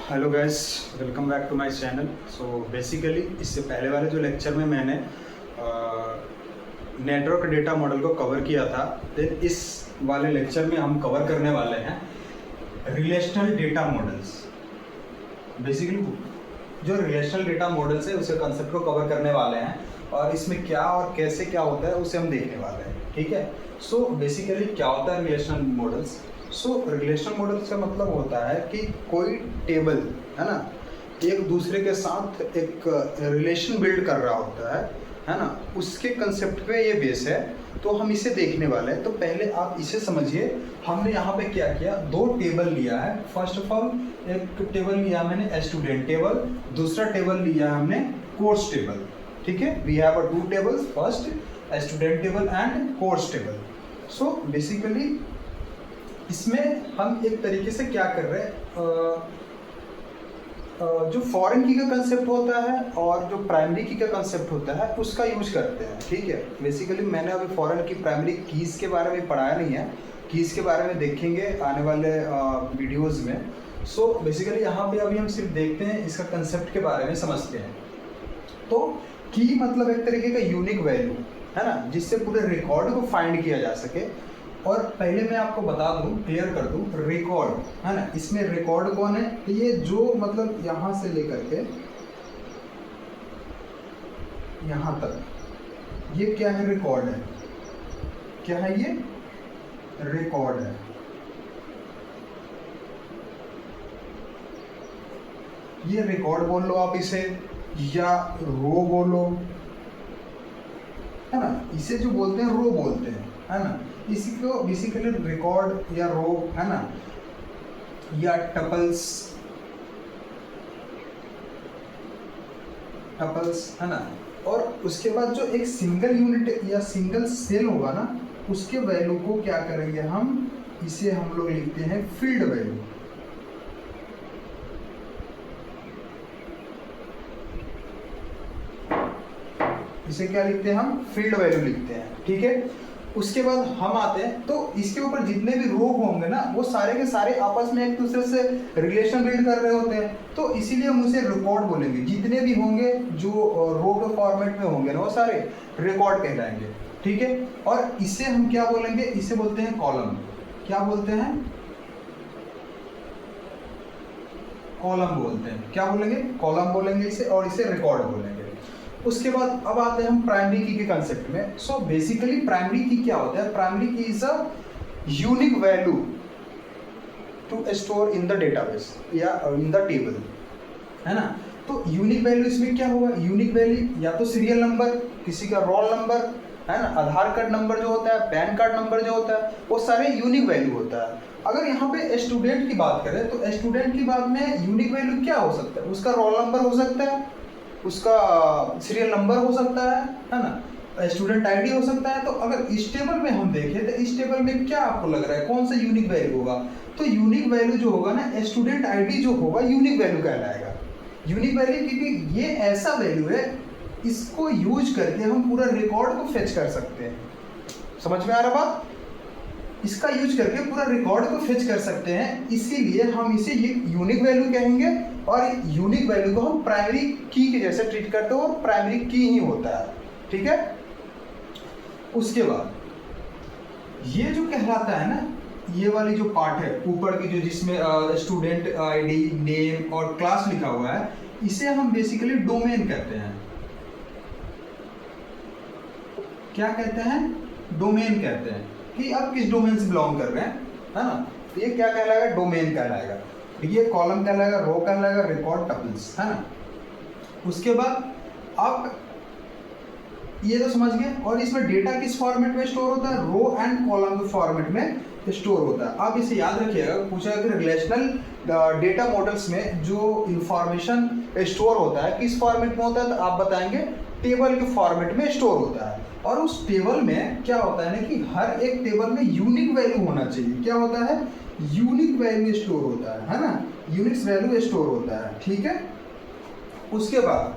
Hello guys, welcome back to my channel. So basically इससे पहले वाले जो लेक्चर में मैंने नेटवर्क डेटा मॉडल को कवर किया था, देन इस वाले लेक्चर में हम कवर करने वाले हैं रिलेशनल डेटा मॉडल्स। बेसिकली जो रिलेशनल डेटा मॉडल्स है उसके कंसेप्ट को कवर करने वाले हैं और इसमें क्या और कैसे क्या होता है उसे हम देखने वाले हैं। ठीक है। सो बेसिकली क्या होता है रिलेशनल मॉडल्स? रिलेशनल मॉडल्स का मतलब होता है कि कोई टेबल है ना, एक दूसरे के साथ एक रिलेशन बिल्ड कर रहा होता है ना, उसके कंसेप्ट पे ये बेस है। तो हम इसे देखने वाले हैं। तो पहले आप इसे समझिए। हमने यहाँ पे क्या किया, दो टेबल लिया है। फर्स्ट ऑफ ऑल एक टेबल लिया मैंने स्टूडेंट टेबल, दूसरा टेबल लिया हमने कोर्स टेबल। ठीक है, we have two tables, first student table and course table. So basically इसमें हम एक तरीके से क्या कर रहे हैं, जो फॉरेन की का कंसेप्ट होता है और जो प्राइमरी की का कंसेप्ट होता है उसका यूज करते हैं। ठीक है। बेसिकली मैंने अभी फॉरेन की प्राइमरी कीज़ के बारे में पढ़ाया नहीं है, कीज़ के बारे में देखेंगे आने वाले वीडियोस में। सो बेसिकली यहाँ पे अभी हम सिर्फ देखते हैं, इसका कंसेप्ट के बारे में समझते हैं। तो की मतलब एक तरीके का यूनिक वैल्यू है ना, जिससे पूरे रिकॉर्ड को फाइंड किया जा सके। और पहले मैं आपको बता दूं, क्लियर कर दूं, रिकॉर्ड है ना, इसमें रिकॉर्ड कौन है? तो ये जो मतलब यहां से लेकर के यहां तक, ये क्या है? रिकॉर्ड है। क्या है ये? रिकॉर्ड है। ये रिकॉर्ड बोल लो आप इसे, या रो बोलो, है ना। इसे जो बोलते हैं रो बोलते हैं, है ना। इसी को बेसिकली रिकॉर्ड या रो, है ना, या टपल्स है ना। और उसके बाद जो एक सिंगल यूनिट या सिंगल सेल होगा ना, उसके वैल्यू को क्या करेंगे हम, इसे हम लोग लिखते हैं फील्ड वैल्यू। इसे क्या लिखते हैं हम? फील्ड वैल्यू लिखते हैं। ठीक है। उसके बाद हम आते हैं, तो इसके ऊपर जितने भी रो होंगे ना, वो सारे के सारे आपस में एक दूसरे से रिलेशन बिल्ड कर रहे होते हैं। तो इसीलिए हम उसे रिकॉर्ड बोलेंगे। जितने भी होंगे जो रो के फॉर्मेट में होंगे ना, वो सारे रिकॉर्ड कहलाएंगे। ठीक है। और इसे हम क्या बोलेंगे? इसे बोलते हैं कॉलम। क्या बोलते हैं? कॉलम बोलते हैं। क्या बोलेंगे? कॉलम बोलेंगे इसे, और इसे रिकॉर्ड बोलेंगे। उसके बाद अब आते हैं हम प्राइमरी की के कंसेप्ट में। सो बेसिकली प्राइमरी की क्या होता है? Primary key is a unique value to store in the database या इन द टेबल, है ना। तो यूनिक वैल्यू इसमें क्या होगा? यूनिक वैल्यू या तो सीरियल नंबर, किसी का रोल नंबर, है ना, आधार कार्ड नंबर जो होता है, पैन कार्ड नंबर जो होता है, वो सारे यूनिक वैल्यू होता है। अगर यहाँ पे स्टूडेंट की बात करें तो स्टूडेंट की बात में यूनिक वैल्यू क्या हो सकता है? उसका रोल नंबर हो सकता है, उसका सीरियल नंबर हो सकता है ना, स्टूडेंट आईडी हो सकता है। तो अगर इस टेबल में हम देखें तो इस टेबल में क्या आपको लग रहा है कौन सा यूनिक वैल्यू होगा? तो यूनिक वैल्यू जो होगा ना, स्टूडेंट आईडी जो होगा यूनिक वैल्यू कहलाएगा। यूनिक वैल्यू क्योंकि ये ऐसा वैल्यू है, इसको यूज करके हम पूरा रिकॉर्ड को फेच कर सकते हैं। समझ में आ रहा बात? इसका यूज करके पूरा रिकॉर्ड को फेच कर सकते हैं, इसीलिए हम इसे ये यूनिक वैल्यू कहेंगे। और यूनिक वैल्यू को हम प्राइमरी की के जैसे ट्रीट करते हो, प्राइमरी की ही होता है। ठीक है। उसके बाद ये जो कहलाता है ना, ये वाली जो पार्ट है ऊपर की, जो जिसमें स्टूडेंट आईडी, नेम और क्लास लिखा हुआ है, इसे हम बेसिकली डोमेन कहते हैं। क्या कहते हैं? डोमेन कहते हैं कि आप किस डोमेन से बिलोंग कर रहे हैं, है ना। तो ये क्या कहलाएगा? डोमेन कहलाएगा। ये कॉलम कहलाएगा, रो कहलाएगा, रिकॉर्ड, टपल्स, है ना। उसके बाद आप ये तो समझ गए। और इसमें डेटा किस फॉर्मेट में स्टोर होता है? रो एंड कॉलम के फॉर्मेट में स्टोर होता है। आप इसे याद रखिएगा, पूछा कि रिलेशनल डेटा मॉडल्स में जो इंफॉर्मेशन स्टोर होता है किस फॉर्मेट में होता है, तो आप बताएंगे टेबल के फॉर्मेट में स्टोर होता है। और उस टेबल में क्या होता है ना, कि हर एक टेबल में यूनिक वैल्यू होना चाहिए। क्या होता है? यूनिक वैल्यू स्टोर होता है ना, यूनिक्स वैल्यू स्टोर होता है। ठीक है। उसके बाद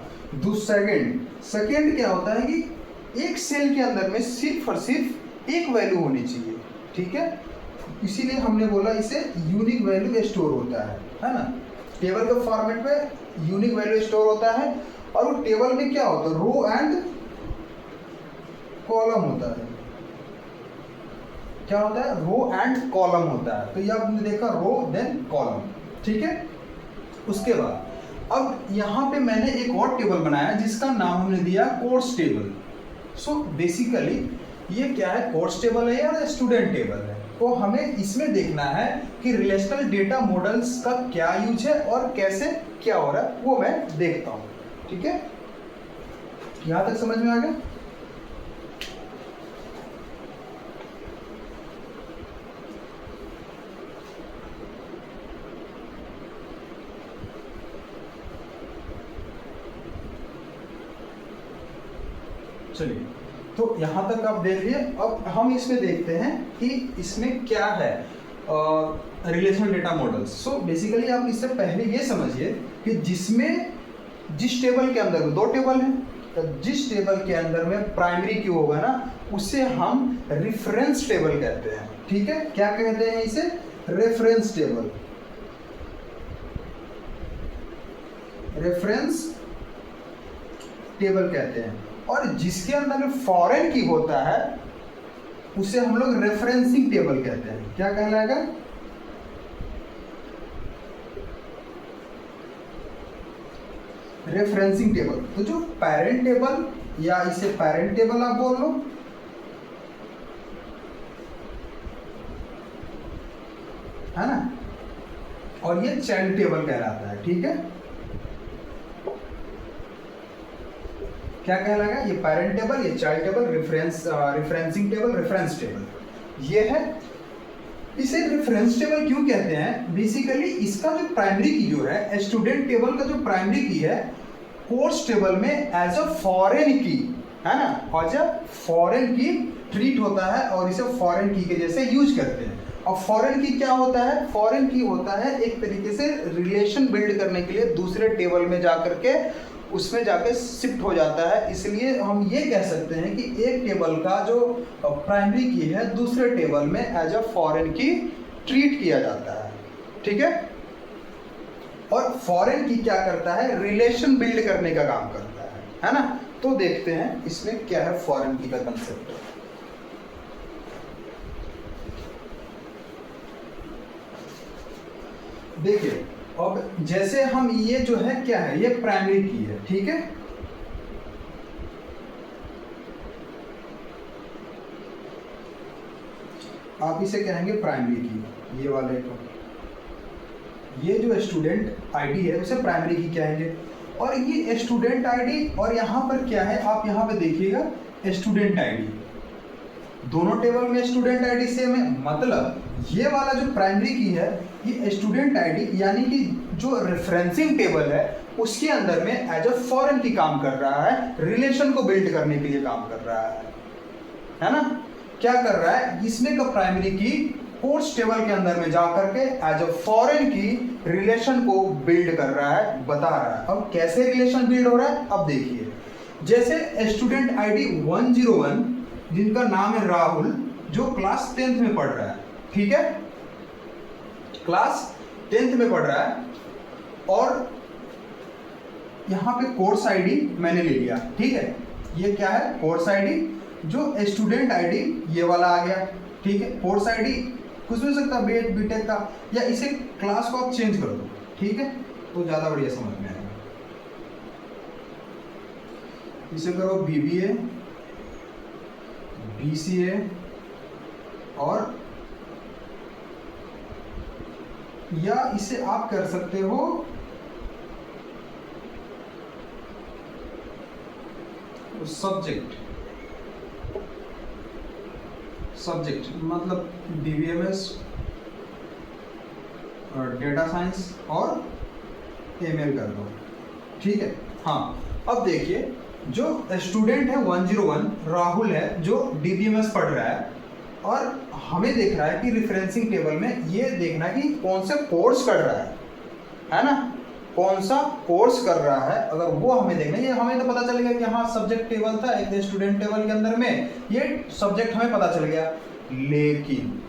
सेकंड क्या होता है कि एक सेल के अंदर में सिर्फ और सिर्फ एक वैल्यू होनी चाहिए। ठीक है। इसीलिए हमने बोला इसे यूनिक वैल्यू स्टोर होता है ना। टेबल के फॉर्मेट में यूनिक वैल्यू स्टोर होता है, और वो टेबल में क्या होता है, रो एंड कॉलम होता है। क्या होता है, रो एंड कॉलम होता है। तो ये आपने देखा रो देन कॉलम, ठीक है। उसके बाद अब यहाँ पे मैंने एक और टेबल बनाया जिसका नाम हमने दिया कोर्स टेबल। सो बेसिकली ये क्या है, कोर्स टेबल है या स्टूडेंट टेबल है। तो हमें इसमें देखना है कि रिलेशनल डेटा मॉडल्स का क्या यूज है और कैसे क्या हो रहा है, वो मैं देखता हूँ, ठीक है। यहाँ तक समझ में आ गया। चलिए, तो यहाँ तक आप देख लिए। अब हम इसमें देखते हैं कि इसमें क्या है relational data models. So basically आप इससे पहले ये समझिए कि जिस टेबल के अंदर में 2 टेबल हैं, तो जिस टेबल के अंदर में प्राइमरी की होगा ना, उसे हम रेफरेंस टेबल कहते हैं, ठीक है। क्या कहते हैं इसे, रेफरेंस टेबल, रेफरेंस टेबल कहते हैं। और जिसके अंदर में फॉरेन की होता है उसे हम लोग रेफरेंसिंग टेबल कहते हैं। क्या कहलाएगा, रेफरेंसिंग टेबल। तो जो पेरेंट टेबल या इसे पेरेंट टेबल आप बोल लो, है ना, और ये चाइल्ड टेबल कहलाता है, ठीक है। क्या कहलाएगा, ये पेरेंट टेबल, ये child table, referencing table, reference table, ये है। इसे रेफरेंस टेबल क्यों कहते हैं, बेसिकली इसका जो प्राइमरी की जो है, स्टूडेंट टेबल का जो प्राइमरी की है, कोर्स टेबल में एज अ फॉरेन की, है ना, एज अ फॉरेन की ट्रीट होता है और इसे फॉरेन की के जैसे यूज करते हैं। और फॉरेन की क्या होता है, फॉरेन की होता है एक तरीके से रिलेशन बिल्ड करने के लिए दूसरे टेबल में जाकर के उसमें जाके शिफ्ट हो जाता है। इसलिए हम ये कह सकते हैं कि एक टेबल का जो प्राइमरी की है दूसरे टेबल में एज अ फॉरेन की ट्रीट किया जाता है, ठीक है। और फॉरेन की क्या करता है, रिलेशन बिल्ड करने का काम करता है ना। तो देखते हैं इसमें क्या है फॉरेन की का कंसेप्ट। देखिए, अब जैसे हम ये जो है क्या है, ये प्राइमरी की है, ठीक है। आप इसे कहेंगे प्राइमरी की, ये वाले को, ये जो स्टूडेंट आईडी है उसे प्राइमरी की कहेंगे। और ये स्टूडेंट आईडी और यहाँ पर क्या है, आप यहाँ पे देखिएगा स्टूडेंट आईडी, दोनों टेबल में स्टूडेंट आईडी सेम है। मतलब ये वाला जो प्राइमरी की है ये स्टूडेंट आईडी यानी कि जो रेफरेंसिंग टेबल है उसके अंदर में एज अ फॉरेन की काम कर रहा है, रिलेशन को बिल्ड करने के लिए काम कर रहा है ना। क्या कर रहा है, इसमें का प्राइमरी की कोर्स टेबल के अंदर में जाकर के एज अ फॉरेन की रिलेशन को बिल्ड कर रहा है, बता रहा है। अब कैसे रिलेशन बिल्ड हो रहा है, अब देखिए, जैसे स्टूडेंट आईडी 101 जिनका नाम है राहुल, जो क्लास 10th में पढ़ रहा है, ठीक है, क्लास 10th में पढ़ रहा है। और यहाँ पे कोर्स आईडी मैंने ले लिया, ठीक है। ये क्या है, कोर्स आईडी, जो स्टूडेंट आईडी ये वाला आ गया, ठीक है। कोर्स आईडी कुछ भी हो सकता है, बीएड बीटेक का, या इसे क्लास को आप चेंज कर दो, ठीक है, तो ज़्यादा बढ़िया समझ में आएगा। इसे करो बीबीए, बीसीए और या इसे आप कर सकते हो सब्जेक्ट मतलब डीबीएमएस और डेटा साइंस और एमएल कर दो, ठीक है। हाँ, अब देखिए, जो स्टूडेंट है 101 राहुल है, जो डीबीएमएस पढ़ रहा है, और हमें देख रहा है कि रेफरेंसिंग टेबल में ये देखना है कि कौन सा कोर्स कर रहा है ना, कौन सा कोर्स कर रहा है। अगर वो हमें देखना है, ये हमें तो पता चलेगा कि हाँ सब्जेक्ट टेबल था एक स्टूडेंट टेबल के अंदर में, ये सब्जेक्ट हमें पता चल गया। लेकिन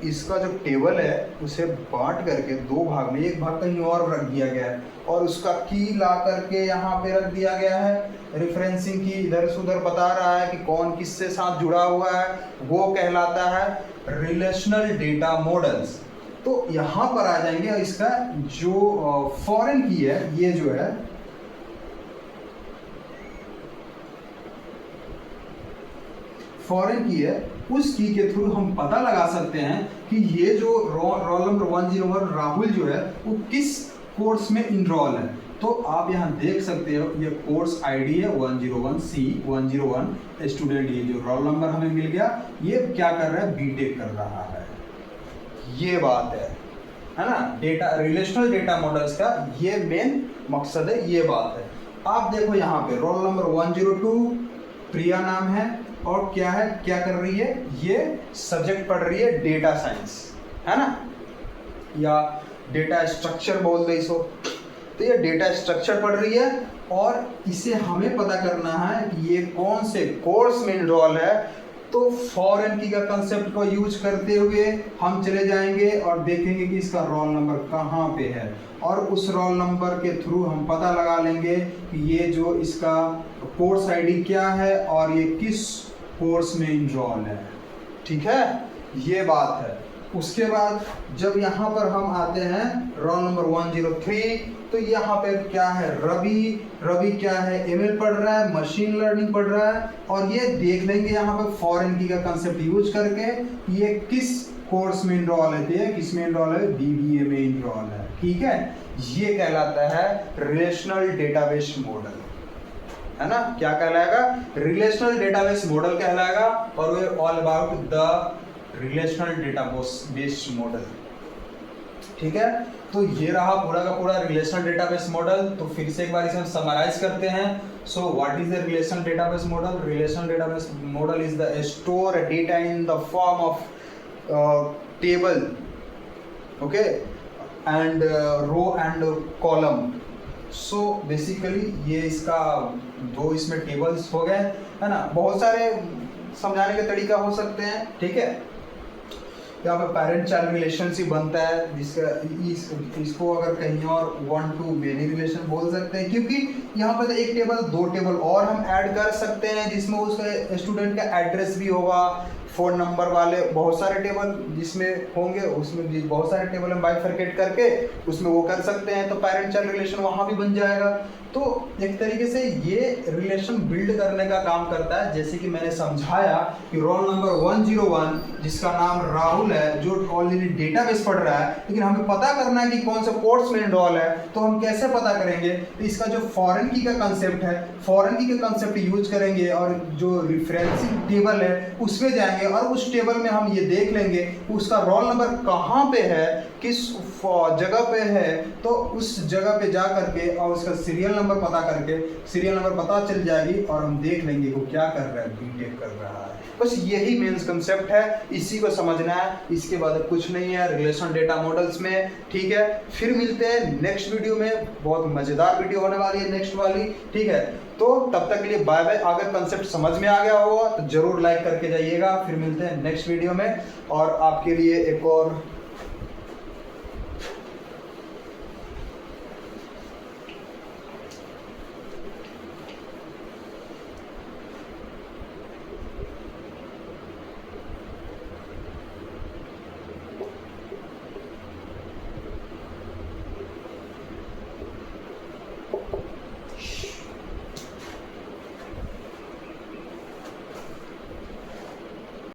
इसका जो टेबल है उसे बांट करके दो भाग में, एक भाग कहीं और रख दिया गया है और उसका की ला करके यहाँ पे रख दिया गया है। रेफरेंसिंग की इधर से उधर बता रहा है कि कौन किससे साथ जुड़ा हुआ है, वो कहलाता है रिलेशनल डेटा मॉडल्स। तो यहाँ पर आ जाएंगे, इसका जो फॉरेन की है, ये जो है फॉरेन की है, उस की के थ्रू हम पता लगा सकते हैं कि ये जो रोल नंबर 101 राहुल जो है वो किस कोर्स में इनरोल है। तो आप यहाँ देख सकते हो ये कोर्स आईडी है 101C 101 स्टूडेंट। ये जो रोल नंबर हमें मिल गया, ये क्या कर रहा है, बीटेक कर रहा है। ये बात है ना, डेटा रिलेशनल डेटा मॉडल्स का ये मेन मकसद है, ये बात है। आप देखो यहाँ पे रोल नंबर 102 प्रिया नाम है और क्या है, क्या कर रही है, ये सब्जेक्ट पढ़ रही है डेटा साइंस, है ना, या डेटा स्ट्रक्चर बोल दे इसको। तो ये डेटा स्ट्रक्चर पढ़ रही है और इसे हमें पता करना है कि ये कौन से कोर्स में इनरोल है। तो फॉरेन की का कंसेप्ट को यूज करते हुए हम चले जाएंगे और देखेंगे कि इसका रोल नंबर कहाँ पे है, और उस रोल नंबर के थ्रू हम पता लगा लेंगे कि ये जो इसका कोर्स आईडी क्या है और ये किस कोर्स में इनरोल है। ठीक है, ये बात है। उसके बाद जब यहाँ पर हम आते हैं रोल नंबर 103, तो यहाँ पे क्या है, रवि क्या है, एमएल पढ़ रहा है, मशीन लर्निंग पढ़ रहा है। और ये देख लेंगे यहाँ पे फॉरेन की का कंसेप्ट यूज करके ये किस कोर्स में इनरोल है, ये किस में इनरोल है, बीबीए में इनरोल है। ठीक है, ये कहलाता है रिलेशनल डेटाबेस मॉडल, है ना। क्या कहलाएगा, रिलेशनल डेटाबेस मॉडल कहलाएगा। और वे all about the relational database model. ठीक है, तो ये रहा पूरा का पूरा रिलेशनल डेटाबेस मॉडल। तो फिर से एक बार इसे हम समराइज करते हैं। So what is the relational database model? Relational database model is the store data in the form of table, okay, and row and column. So basically ये इसका दो इसमें टेबल्स हो गए, है ना। बहुत सारे समझाने के तरीका हो सकते हैं। ठीक है, यहाँ पे पेरेंट चाइल्ड रिलेशनशिप बनता है, जिसका इसको अगर कहीं और 1 to many रिलेशन बोल सकते हैं, क्योंकि यहाँ पे तो एक टेबल, दो टेबल और हम ऐड कर सकते हैं जिसमें उसका स्टूडेंट का एड्रेस भी होगा, फ़ोन नंबर वाले बहुत सारे टेबल जिसमें होंगे, उसमें बहुत सारे टेबल हम बाइफरकेट करके उसमें वो कर सकते हैं। तो पेरेंट चाइल्ड रिलेशन वहाँ भी बन जाएगा। तो एक तरीके से ये रिलेशन बिल्ड करने का काम करता है। जैसे कि मैंने समझाया कि रोल नंबर 101 जिसका नाम राहुल है, जो ऑलरेडी डेटाबेस पढ़ रहा है, लेकिन हमें पता करना है कि कौन सा कोर्स में इनरोल है। तो हम कैसे पता करेंगे? तो इसका जो फॉरेन की का कंसेप्ट है, फॉरेन की का कंसेप्ट यूज करेंगे और जो रिफरेंसिंग टेबल है उसमें जाएंगे और उस टेबल में हम ये देख लेंगे उसका रोल नंबर कहाँ पे है, किस जगह पे है। तो उस जगह पे जा करके और उसका सीरियल नंबर पता करके सीरियल नंबर पता चल जाएगी और हम देख लेंगे वो क्या कर रहा है, बीटेक कर रहा है। बस यही मेन कंसेप्ट है, इसी को समझना है, इसके बाद कुछ नहीं है रिलेशन डेटा मॉडल्स में। ठीक है, फिर मिलते हैं नेक्स्ट वीडियो में, बहुत मजेदार वीडियो होने वाली है नेक्स्ट वाली। ठीक है, तो तब तक के लिए बाय बाय। अगर कंसेप्ट समझ में आ गया होगा तो जरूर लाइक करके जाइएगा। फिर मिलते हैं नेक्स्ट वीडियो में, और आपके लिए एक और